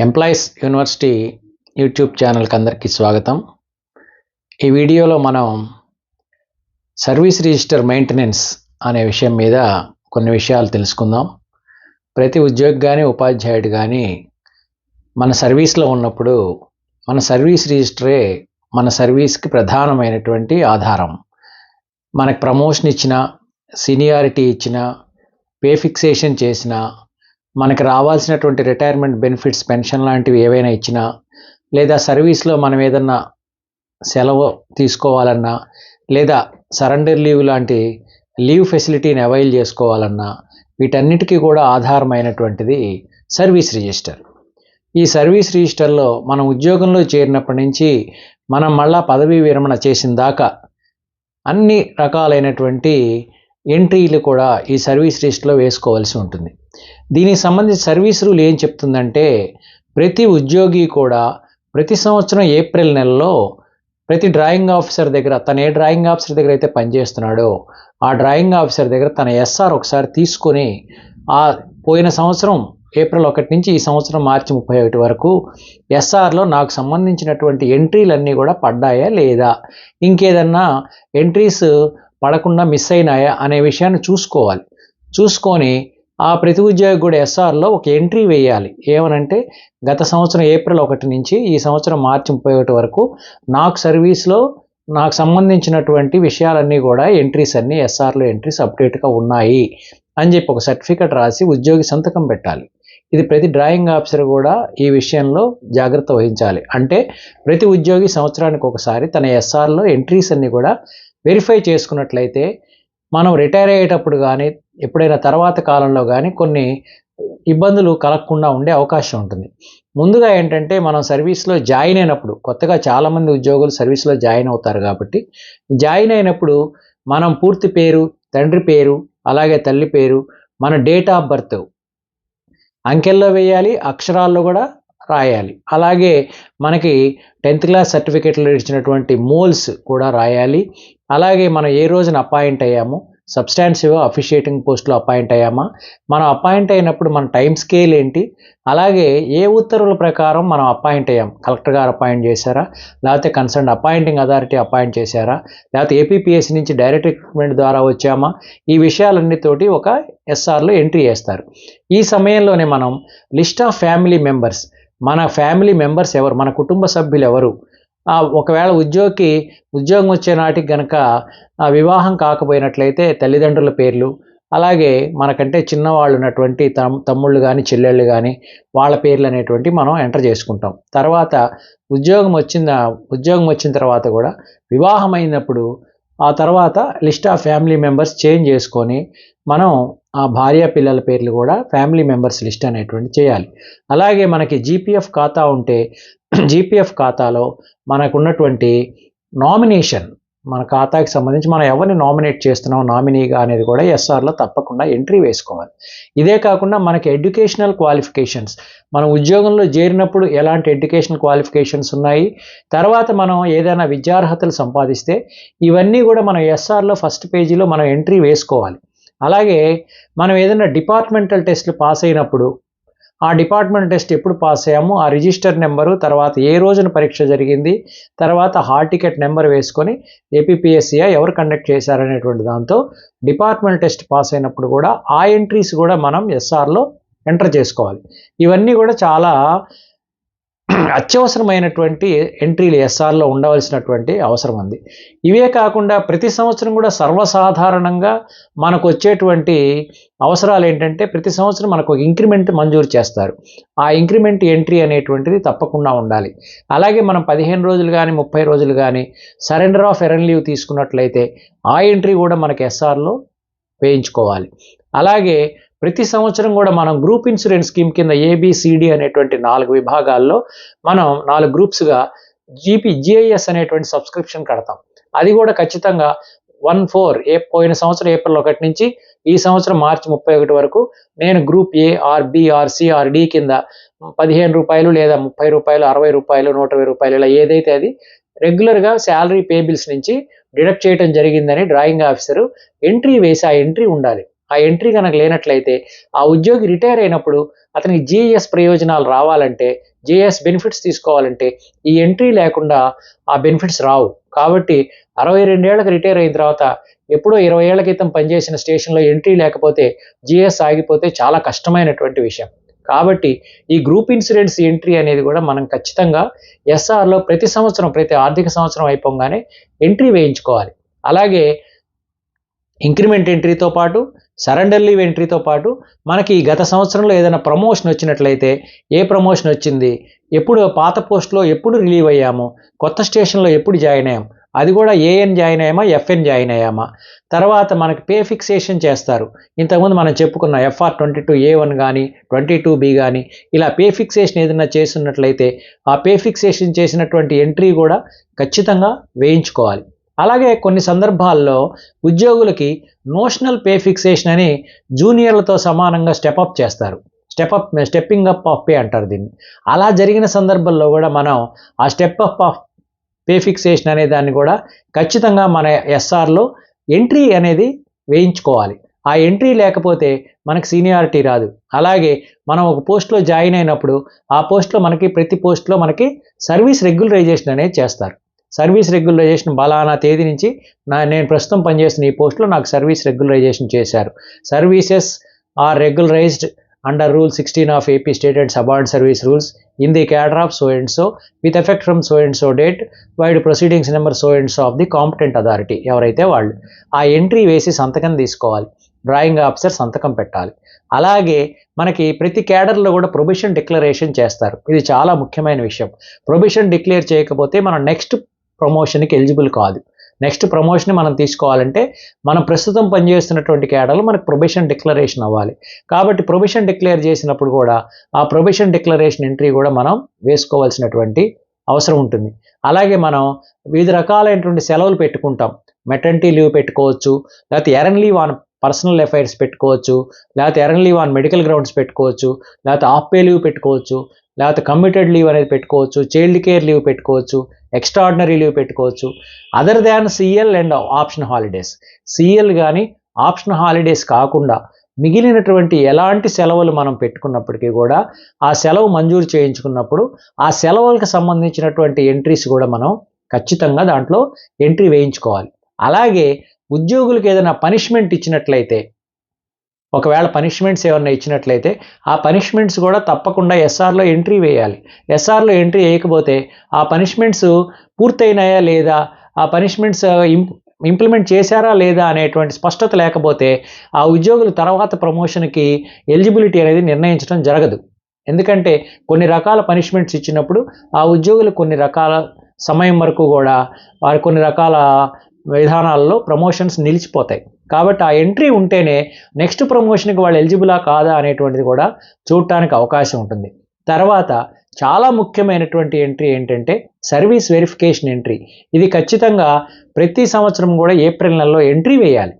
Employees university YouTube ఛానల్కి అందరికీ స్వాగతం. ఈ వీడియోలో మనం సర్వీస్ రిజిస్టర్ మెయింటెనెన్స్ అనే విషయం మీద కొన్ని విషయాలు తెలుసుకుందాం. ప్రతి ఉద్యోగి కానీ ఉపాధ్యాయుడు కానీ మన సర్వీస్లో ఉన్నప్పుడు మన సర్వీస్ రిజిస్టరే మన సర్వీస్కి ప్రధానమైనటువంటి ఆధారం. మనకు ప్రమోషన్ ఇచ్చినా, సీనియారిటీ ఇచ్చినా, పే ఫిక్సేషన్ చేసినా, మనకి రావాల్సినటువంటి రిటైర్మెంట్ బెనిఫిట్స్, పెన్షన్ లాంటివి ఏవైనా ఇచ్చినా, లేదా సర్వీస్లో మనం ఏదన్నా సెలవు తీసుకోవాలన్నా, లేదా సరెండర్ లీవ్ లాంటి లీవ్ ఫెసిలిటీని అవైల్ చేసుకోవాలన్నా, వీటన్నిటికీ కూడా ఆధారమైనటువంటిది సర్వీస్ రిజిస్టర్. ఈ సర్వీస్ రిజిస్టర్లో మనం ఉద్యోగంలో చేరినప్పటి నుంచి మనం మళ్ళా పదవీ విరమణ చేసిన దాకా అన్ని రకాలైనటువంటి ఎంట్రీలు కూడా ఈ సర్వీస్ రిజిస్టర్లో వేసుకోవాల్సి ఉంటుంది. దీనికి సంబంధించి సర్వీస్ రూల్ ఏం చెప్తుందంటే, ప్రతి ఉద్యోగి కూడా ప్రతి సంవత్సరం ఏప్రిల్ నెలలో ప్రతి డ్రాయింగ్ ఆఫీసర్ దగ్గర, తను ఏ డ్రాయింగ్ ఆఫీసర్ దగ్గర అయితే పనిచేస్తున్నాడో ఆ డ్రాయింగ్ ఆఫీసర్ దగ్గర తన ఎస్ఆర్ ఒకసారి తీసుకొని, ఆ పోయిన సంవత్సరం ఏప్రిల్ 1 నుంచి ఈ సంవత్సరం మార్చి 31 వరకు ఎస్ఆర్లో నాకు సంబంధించినటువంటి ఎంట్రీలన్నీ కూడా పడ్డాయా లేదా, ఇంకేదన్నా ఎంట్రీస్ పడకుండా మిస్ అయినాయా అనే విషయాన్ని చూసుకోవాలి. చూసుకొని ఆ ప్రతి ఉద్యోగి కూడా ఎస్ఆర్లో ఒక ఎంట్రీ వేయాలి. ఏమనంటే, గత సంవత్సరం ఏప్రిల్ 1 నుంచి ఈ సంవత్సరం మార్చి 31 వరకు నాకు సర్వీస్లో నాకు సంబంధించినటువంటి విషయాలన్నీ కూడా ఎంట్రీస్ అన్నీ ఎస్ఆర్లో ఎంట్రీస్ అప్డేట్గా ఉన్నాయి అని చెప్పి ఒక సర్టిఫికెట్ రాసి ఉద్యోగి సంతకం పెట్టాలి. ఇది ప్రతి డ్రాయింగ్ ఆఫీసర్ కూడా ఈ విషయంలో జాగ్రత్త వహించాలి. అంటే ప్రతి ఉద్యోగి సంవత్సరానికి ఒకసారి తన ఎస్ఆర్లో ఎంట్రీస్ అన్నీ కూడా వెరిఫై చేసుకున్నట్లయితే మనం రిటైర్ అయ్యేటప్పుడు కానీ ఎప్పుడైనా తర్వాత కాలంలో కానీ కొన్ని ఇబ్బందులు కలగకుండా ఉండే అవకాశం ఉంటుంది. ముందుగా ఏంటంటే, మనం సర్వీస్లో జాయిన్ అయినప్పుడు, కొత్తగా చాలామంది ఉద్యోగులు సర్వీస్లో జాయిన్ అవుతారు కాబట్టి, జాయిన్ అయినప్పుడు మనం పూర్తి పేరు, తండ్రి పేరు, అలాగే తల్లి పేరు, మన డేట్ ఆఫ్ బర్త్ అంకెల్లో వేయాలి, అక్షరాల్లో కూడా రాయాలి. అలాగే మనకి 10th క్లాస్ సర్టిఫికేట్లో ఇచ్చినటువంటి మోల్స్ కూడా రాయాలి. అలాగే మనం ఏ రోజున అపాయింట్ అయ్యాము, సబ్స్టాన్సివ్ అఫిషియేటింగ్ పోస్ట్లో అపాయింట్ అయ్యామా, మనం అపాయింట్ అయినప్పుడు మన టైం స్కేల్ ఏంటి, అలాగే ఏ ఉత్తర్వుల ప్రకారం మనం అపాయింట్ అయ్యాం, కలెక్టర్ గారు అపాయింట్ చేశారా, లేకపోతే కన్సర్న్ అపాయింటింగ్ అథారిటీ అపాయింట్ చేశారా, లేకపోతే ఏపీపీఎస్సీ నుంచి డైరెక్ట్ రిక్రూట్మెంట్ ద్వారా వచ్చామా, ఈ విషయాలన్నితోటి ఒక ఎస్ఆర్లో ఎంట్రీ చేస్తారు. ఈ సమయంలోనే మనం లిస్ట్ ఆఫ్ ఫ్యామిలీ మెంబర్స్, మన ఫ్యామిలీ మెంబర్స్ ఎవరు, మన కుటుంబ సభ్యులు ఎవరు, ఒకవేళ ఉద్యోగికి ఉద్యోగం వచ్చే నాటికి కనుక వివాహం కాకపోయినట్లయితే తల్లిదండ్రుల పేర్లు, అలాగే మనకంటే చిన్నవాళ్ళు ఉన్నటువంటి తమ్ముళ్ళు కానీ చెల్లెళ్ళు కానీ వాళ్ళ పేర్లు అనేటువంటి మనం ఎంటర్ చేసుకుంటాం. తర్వాత ఉద్యోగం వచ్చిన తర్వాత కూడా వివాహం అయినప్పుడు ఆ తర్వాత list of family members change చేసుకొని మనం ఆ భార్య పిల్లల పేర్లు కూడా ఫ్యామిలీ మెంబర్స్ లిస్ట్ అనేటువంటి చేయాలి. అలాగే మనకి జీపీఎఫ్ ఖాతా ఉంటే జీపీఎఫ్ ఖాతాలో మనకున్నటువంటి నామినేషన్, మన ఖాతాకి సంబంధించి మనం ఎవరిని నామినేట్ చేస్తున్నాం నామినీగా అనేది కూడా ఎస్ఆర్లో తప్పకుండా ఎంట్రీ వేసుకోవాలి. ఇదే కాకుండా మనకి ఎడ్యుకేషనల్ క్వాలిఫికేషన్స్, మనం ఉద్యోగంలో చేరినప్పుడు ఎలాంటి ఎడ్యుకేషనల్ క్వాలిఫికేషన్స్ ఉన్నాయి, తర్వాత మనం ఏదైనా విద్యార్హతలు సంపాదిస్తే ఇవన్నీ కూడా మనం ఎస్ఆర్లో ఫస్ట్ పేజీలో మనం ఎంట్రీ వేసుకోవాలి. అలాగే మనం ఏదైనా డిపార్ట్మెంటల్ టెస్ట్లు పాస్ అయినప్పుడు ఆ డిపార్ట్మెంట్ టెస్ట్ ఎప్పుడు పాస్ అయ్యామో ఆ రిజిస్టర్ నెంబరు, తర్వాత ఏ రోజున పరీక్ష జరిగింది, తర్వాత హాల్ టికెట్ నెంబర్ వేసుకొని ఏపీపీఎస్సీ ఎవరు కండక్ట్ చేశారనేటువంటి దాంతో డిపార్ట్మెంట్ టెస్ట్ పాస్ అయినప్పుడు కూడా ఆ ఎంట్రీస్ కూడా మనం ఎస్ఆర్లో ఎంటర్ చేసుకోవాలి. ఇవన్నీ కూడా చాలా అత్యవసరమైనటువంటి ఎంట్రీలు ఎస్ఆర్లో ఉండవలసినటువంటి అవసరం ఉంది. ఇవే కాకుండా ప్రతి సంవత్సరం కూడా సర్వసాధారణంగా మనకు వచ్చేటువంటి అవసరాలు ఏంటంటే, ప్రతి సంవత్సరం మనకు ఒక ఇంక్రిమెంట్ మంజూరు చేస్తారు. ఆ ఇంక్రిమెంట్ ఎంట్రీ అనేటువంటిది తప్పకుండా ఉండాలి. అలాగే మనం 15 రోజులు కానీ 30 రోజులు కానీ సరెండర్ ఆఫ్ ఎర్న్ లీవ్ తీసుకున్నట్లయితే ఆ ఎంట్రీ కూడా మనకి ఎస్ఆర్లో వేయించుకోవాలి. అలాగే ప్రతి సంవత్సరం కూడా మనం గ్రూప్ ఇన్సూరెన్స్ స్కీమ్ కింద ఏబిసిడి అనేటువంటి 4 విభాగాల్లో మనం 4 గ్రూప్స్గా జిఐఎస్ అనేటువంటి సబ్స్క్రిప్షన్ కడతాం. అది కూడా ఖచ్చితంగా 1/4 పోయిన సంవత్సరం ఏప్రిల్ 1 నుంచి ఈ సంవత్సరం మార్చి 31 వరకు నేను group A or B or C or D కింద ₹15 లేదా ₹30 ₹60 ₹120 ఇలా ఏదైతే అది రెగ్యులర్గా శాలరీ పే బిల్స్ నుంచి డిడక్ట్ చేయడం జరిగిందని డ్రాయింగ్ ఆఫీసరు ఎంట్రీ వేసి ఆ ఎంట్రీ ఉండాలి. ఆ ఎంట్రీ కనుక లేనట్లయితే ఆ ఉద్యోగి రిటైర్ అయినప్పుడు అతనికి జీఎస్ ప్రయోజనాలు రావాలంటే, జీఎస్ బెనిఫిట్స్ తీసుకోవాలంటే ఈ ఎంట్రీ లేకుండా ఆ బెనిఫిట్స్ రావు. కాబట్టి 62 ఏళ్లకు రిటైర్ అయిన తర్వాత ఎప్పుడో 20 ఏళ్ల క్రితం పనిచేసిన స్టేషన్లో ఎంట్రీ లేకపోతే జీఎస్ ఆగిపోతే చాలా కష్టమైనటువంటి విషయం. కాబట్టి ఈ గ్రూప్ ఇన్సూరెన్స్ ఎంట్రీ అనేది కూడా మనం ఖచ్చితంగా ఎస్ఆర్లో ప్రతి ఆర్థిక సంవత్సరం అయిపోగానే ఎంట్రీ వేయించుకోవాలి. అలాగే ఇంక్రిమెంట్ ఎంట్రీతో పాటు, సరెండర్ లీవ్ ఎంట్రీతో పాటు మనకి గత సంవత్సరంలో ఏదైనా ప్రమోషన్ వచ్చినట్లయితే ఏ ప్రమోషన్ వచ్చింది, ఎప్పుడు పాత పోస్ట్లో ఎప్పుడు రిలీవ్ అయ్యాము, కొత్త స్టేషన్లో ఎప్పుడు జాయిన్ అయ్యాం, అది కూడా ఏఎన్ జాయిన్ అయ్యామా ఎఫ్ఎన్ జాయిన్ అయ్యామా, తర్వాత మనకి పే ఫిక్సేషన్ చేస్తారు. ఇంతకుముందు మనం చెప్పుకున్న FR22A1 కానీ 22B కానీ ఇలా పే ఫిక్సేషన్ ఏదైనా చేస్తున్నట్లయితే ఆ పే ఫిక్సేషన్ చేసినటువంటి ఎంట్రీ కూడా ఖచ్చితంగా వేయించుకోవాలి. అలాగే కొన్ని సందర్భాల్లో ఉద్యోగులకి నోషనల్ పే ఫిక్సేషన్ అని జూనియర్లతో సమానంగా స్టెప్అప్ చేస్తారు. స్టెప్పింగ్ అప్ ఆఫ్ పే అంటారు దీన్ని. అలా జరిగిన సందర్భంలో కూడా మనం ఆ step up of pay fixation అనే దాన్ని కూడా ఖచ్చితంగా మన ఎస్ఆర్లో ఎంట్రీ అనేది వేయించుకోవాలి. ఆ ఎంట్రీ లేకపోతే మనకి సీనియారిటీ రాదు. అలాగే మనం ఒక పోస్ట్లో జాయిన్ అయినప్పుడు ఆ పోస్ట్లో ప్రతి పోస్ట్లో మనకి సర్వీస్ రెగ్యులరైజేషన్ అనేది చేస్తారు. సర్వీస్ రెగ్యులరైజేషన్ బలానా తేదీ నుంచి నేను ప్రస్తుతం పనిచేస్తున్న ఈ పోస్ట్లో నాకు సర్వీస్ రెగ్యులరైజేషన్ చేశారు. Services are regularized under rule 16 of AP state and subordinate service rules in the cadre of so and so with effect from so and so date vide proceedings number so and so of the competent authority. ఎవరైతే వాళ్ళు ఆ entry వేసి సంతకం తీసుకోవాలి. Drawing officer సంతకం పెట్టాలి. అలాగే మనకి ప్రతి క్యాడర్లో కూడా ప్రొబిషన్ డిక్లరేషన్ చేస్తారు. ఇది చాలా ముఖ్యమైన విషయం. ప్రొబిషన్ డిక్లేర్ చేయకపోతే మనం నెక్స్ట్ ప్రమోషన్కి ఎలిజిబుల్ కాదు. నెక్స్ట్ ప్రమోషన్ మనం తీసుకోవాలంటే మనం ప్రస్తుతం పనిచేస్తున్నటువంటి క్యాడర్లో మనకు ప్రొబిషన్ డిక్లరేషన్ అవ్వాలి. కాబట్టి ప్రొబిషన్ డిక్లేర్ చేసినప్పుడు కూడా ఆ ప్రొబిషన్ డిక్లరేషన్ ఎంట్రీ కూడా మనం వేసుకోవాల్సినటువంటి అవసరం ఉంటుంది. అలాగే మనం వివిధ రకాలైనటువంటి సెలవులు పెట్టుకుంటాం. మెటర్నిటీ లీవ్ పెట్టుకోవచ్చు, లేకపోతే earn leave on personal affairs పెట్టుకోవచ్చు, లేకపోతే earn leave on medical grounds పెట్టుకోవచ్చు, లేకపోతే ఆఫ్ పే లీవ్ పెట్టుకోవచ్చు, లేకపోతే కమ్యూటెడ్ లీవ్ అనేది పెట్టుకోవచ్చు, చైల్డ్ కేర్ లీవ్ పెట్టుకోవచ్చు, ఎక్స్ట్రాడినరీ లీవ్ పెట్టుకోవచ్చు. Other than CL and option holidays. CL కానీ ఆప్షన్ హాలిడేస్ కాకుండా మిగిలినటువంటి ఎలాంటి సెలవులు మనం పెట్టుకున్నప్పటికీ కూడా ఆ సెలవు మంజూరు చేయించుకున్నప్పుడు ఆ సెలవులకు సంబంధించినటువంటి ఎంట్రీస్ కూడా మనం ఖచ్చితంగా దాంట్లో ఎంట్రీ వేయించుకోవాలి. అలాగే ఉద్యోగులకు ఏదైనా పనిష్మెంట్ ఇచ్చినట్లయితే, ఒకవేళ పనిష్మెంట్స్ ఏమన్నా ఇచ్చినట్లయితే ఆ పనిష్మెంట్స్ కూడా తప్పకుండా ఎస్ఆర్లో ఎంట్రీ వేయాలి. ఎస్ఆర్లో ఎంట్రీ వేయకపోతే ఆ పనిష్మెంట్స్ పూర్తయినాయా లేదా, ఆ పనిష్మెంట్స్ ఇంప్లిమెంట్ చేశారా లేదా అనేటువంటి స్పష్టత లేకపోతే ఆ ఉద్యోగులు తర్వాత ప్రమోషన్కి ఎలిజిబిలిటీ అనేది నిర్ణయించడం జరగదు. ఎందుకంటే కొన్ని రకాల పనిష్మెంట్స్ ఇచ్చినప్పుడు ఆ ఉద్యోగులు కొన్ని రకాల సమయం వరకు కూడా వారి కొన్ని రకాల విధానాల్లో ప్రమోషన్స్ నిలిచిపోతాయి. కాబట్టి ఆ ఎంట్రీ ఉంటేనే నెక్స్ట్ ప్రమోషన్కి వాళ్ళు ఎలిజిబులా కాదా అనేటువంటిది కూడా చూడటానికి అవకాశం ఉంటుంది. తర్వాత చాలా ముఖ్యమైనటువంటి ఎంట్రీ ఏంటంటే సర్వీస్ వెరిఫికేషన్ ఎంట్రీ. ఇది ఖచ్చితంగా ప్రతి సంవత్సరం కూడా ఏప్రిల్ నెలలో ఎంట్రీ వేయాలి.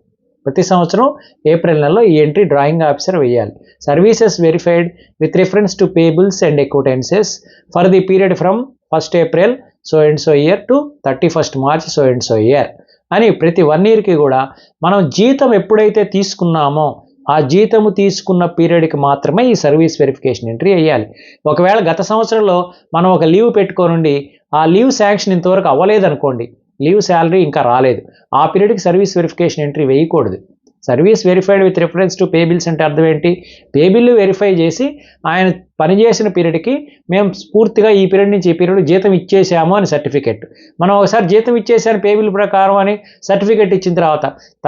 ప్రతి సంవత్సరం ఏప్రిల్ నెలలో ఈ ఎంట్రీ డ్రాయింగ్ ఆఫీసర్ వేయాలి. Services verified with reference to payables and acquittances for the period from 1st April so and so year to 31st March so and so year అని ప్రతి 1 yearకి కూడా మనం జీతం ఎప్పుడైతే తీసుకున్నామో ఆ జీతము తీసుకున్న పీరియడ్కి మాత్రమే ఈ సర్వీస్ వెరిఫికేషన్ ఎంట్రీ వేయాలి. ఒకవేళ గత సంవత్సరంలో మనం ఒక లీవ్ పెట్టుకోనుండి ఆ లీవ్ శాంక్షన్ ఇంతవరకు అవ్వలేదనుకోండి, లీవ్ శాలరీ ఇంకా రాలేదు, ఆ పీరియడ్కి సర్వీస్ వెరిఫికేషన్ ఎంట్రీ వేయకూడదు. Service verified with reference to pay bills అంటే అర్థం ఏంటి? పే బిల్లు వెరిఫై చేసి ఆయన పనిచేసిన పీరియడ్కి మేము పూర్తిగా ఈ పీరియడ్ నుంచి ఈ పీరియడ్ జీతం ఇచ్చేసాము అని సర్టిఫికెట్. మనం ఒకసారి జీతం ఇచ్చేసాను పే బిల్ ప్రకారం అని సర్టిఫికెట్ ఇచ్చిన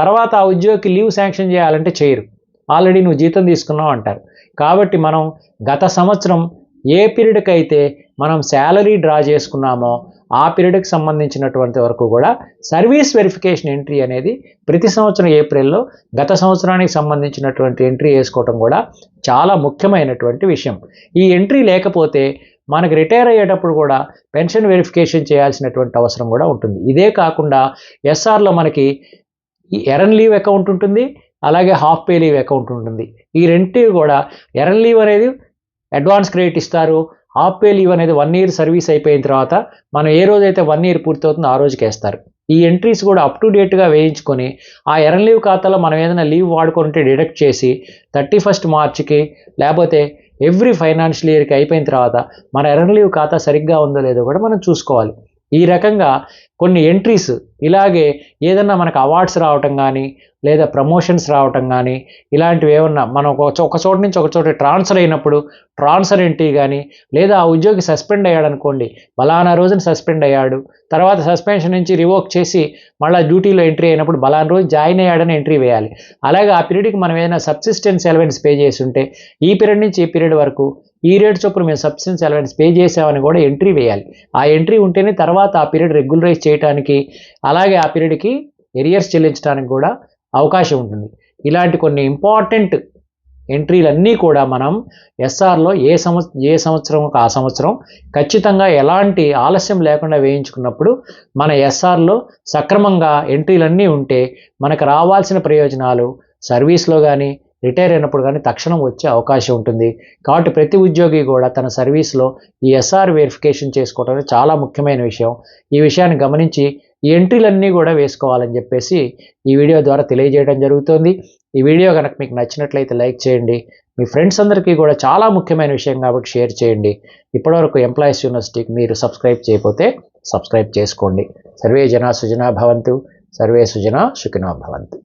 తర్వాత ఆ ఉద్యోగికి లీవ్ శాంక్షన్ చేయాలంటే చేయరు. ఆల్రెడీ నువ్వు జీతం తీసుకున్నావు అంటారు. కాబట్టి మనం గత సంవత్సరం ఏ పీరియడ్కి అయితే మనం శాలరీ డ్రా చేసుకున్నామో ఆ పీరియడ్కి సంబంధించినటువంటి వరకు కూడా సర్వీస్ వెరిఫికేషన్ ఎంట్రీ అనేది ప్రతి సంవత్సరం ఏప్రిల్లో గత సంవత్సరానికి సంబంధించినటువంటి ఎంట్రీ వేసుకోవటం కూడా చాలా ముఖ్యమైనటువంటి విషయం. ఈ ఎంట్రీ లేకపోతే మనకి రిటైర్ అయ్యేటప్పుడు కూడా పెన్షన్ వెరిఫికేషన్ చేయాల్సినటువంటి అవసరం కూడా ఉంటుంది. ఇదే కాకుండా ఎస్ఆర్లో మనకి ఎర్న్ లీవ్ అకౌంట్ ఉంటుంది, అలాగే హాఫ్ పే లీవ్ అకౌంట్ ఉంటుంది. ఈ రెంటివి కూడా ఎర్న్ లీవ్ అనేది అడ్వాన్స్ క్రెడిట్ ఇస్తారు, హాఫ్ పే లీవ్ అనేది 1 year సర్వీస్ అయిపోయిన తర్వాత మనం ఏ రోజైతే 1 year పూర్తవుతుందో ఆ రోజుకి వేస్తారు. ఈ ఎంట్రీస్ కూడా అప్ టు డేట్గా వేయించుకొని ఆ ఎర్న్ లీవ్ ఖాతాలో మనం ఏదైనా లీవ్ వాడుకుంటే డిడక్ట్ చేసి 31 మార్చికి లేకపోతే ఎవ్రీ ఫైనాన్షియల్ ఇయర్కి అయిపోయిన తర్వాత మన ఎర్న్ లీవ్ ఖాతా సరిగ్గా ఉందో లేదో కూడా మనం చూసుకోవాలి. ఈ రకంగా కొన్ని ఎంట్రీస్ ఇలాగే ఏదన్నా మనకు అవార్డ్స్ రావటం కానీ లేదా ప్రమోషన్స్ రావటం కానీ ఇలాంటివి ఏమన్నా మనం ఒక చోట నుంచి ఒక చోట ట్రాన్స్ఫర్ అయినప్పుడు ట్రాన్స్ఫర్ ఎంట్రీ కానీ లేదా ఆ ఉద్యోగి సస్పెండ్ అయ్యాడు అనుకోండి, బలానా రోజున సస్పెండ్ అయ్యాడు, తర్వాత సస్పెన్షన్ నుంచి రివోక్ చేసి మళ్ళీ డ్యూటీలో ఎంట్రీ అయినప్పుడు బలానా రోజు జాయిన్ అయ్యాడని ఎంట్రీ వేయాలి. అలాగే ఆ పీరియడ్కి మనం ఏదైనా సబ్సిస్టెన్స్ అలవెన్స్ పే చేసి ఉంటే ఈ పీరియడ్ నుంచి ఈ పీరియడ్ వరకు ఈ రేట్ చొప్పున మేము సబ్సిస్టెన్స్ అలవెన్స్ పే చేసామని కూడా ఎంట్రీ వేయాలి. ఆ ఎంట్రీ ఉంటేనే తర్వాత ఆ పీరియడ్ రెగ్యులరైజ్ చేయడానికి అలాగే ఆ పీరియడ్కి ఎరియర్స్ చెల్లించడానికి కూడా అవకాశం ఉంటుంది. ఇలాంటి కొన్ని ఇంపార్టెంట్ ఎంట్రీలన్నీ కూడా మనం ఎస్ఆర్లో ఏ సంవత్సరం ఆ సంవత్సరం ఖచ్చితంగా ఎలాంటి ఆలస్యం లేకుండా వేయించుకున్నప్పుడు మన ఎస్ఆర్లో సక్రమంగా ఎంట్రీలన్నీ ఉంటే మనకు రావాల్సిన ప్రయోజనాలు సర్వీస్లో కానీ రిటైర్ అయినప్పుడు కానీ తక్షణం వచ్చే అవకాశం ఉంటుంది. కాబట్టి ప్రతి ఉద్యోగి కూడా తన సర్వీస్లో ఈ ఎస్ఆర్ వెరిఫికేషన్ చేసుకోవడం చాలా ముఖ్యమైన విషయం. ఈ విషయాన్ని గమనించి ఈ ఎంట్రీలన్నీ కూడా వేసుకోవాలని చెప్పేసి ఈ వీడియో ద్వారా తెలియజేయడం జరుగుతుంది. ఈ వీడియో కనుక మీకు నచ్చినట్లయితే లైక్ చేయండి. మీ ఫ్రెండ్స్ అందరికీ కూడా చాలా ముఖ్యమైన విషయం కాబట్టి షేర్ చేయండి. ఇప్పటివరకు ఎంప్లాయీస్ యూనివర్సిటీకి మీరు సబ్స్క్రైబ్ చేయకపోతే సబ్స్క్రైబ్ చేసుకోండి. సర్వే జనా సుజనా భవంతు, సర్వే సుజనా సుఖినో భవంతు.